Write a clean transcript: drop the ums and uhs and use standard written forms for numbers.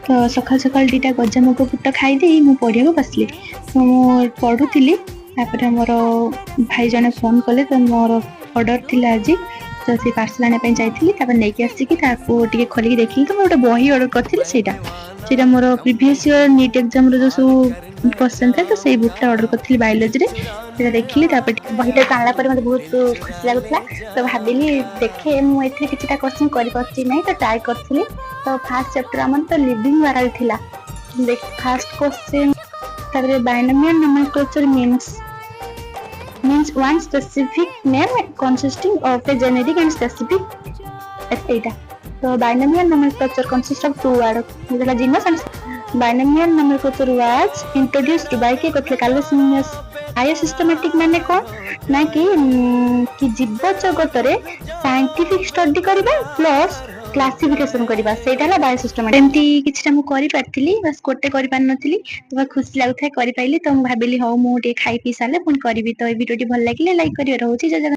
तो सकाल सकाल दीटा गजामुग बुट खाईदे मु पढ़िया बसली। तो मु पढ़ुली मोर भाई जने फोन कले तो मोर ऑर्डर थिला आज तो से पार्सल आने जाइए नहीं आसिक खोलिक देखिए तो गोटे बही ऑर्डर करी से मोर प्रीवियस ईयर नीट एग्जाम जो सब क्वेश्चन था तो से बुकटा ऑर्डर करी बायोलॉजी रे देखिली बहीटा जानला मत बहुत खुशी लगुला। तो भाविली देखे मुझे किसी क्वेश्चन कर तो ट्राए करी। तो फास्ट चैप्टर आम तो लिविंग वाराल थिला। Fast question binomial nomenclature means one specific name consisting of a generic and specific eta. So binomial nomenclature consists of two words. मतलब genus and binomial nomenclature was introduced by के कोथले Carlos Linnaeus. आयो systematic माने कौन ना कि जीव जगत रे साइंटिफिक स्टडी करबा प्लस क्लासिफिकेशन करबा सेटा हला बायो सिस्टमैटिक। एमती किछटा मु करि पारथिली बस कोटे करि पार नथिली तो खुशी लागुथाय करि पाइली। तो मु भाबिली हो मु टे खाइ पी साले फोन करबी। तो ए वीडियोटी भल लागिले लाइक करियो रहउची। जय जगन्नाथ।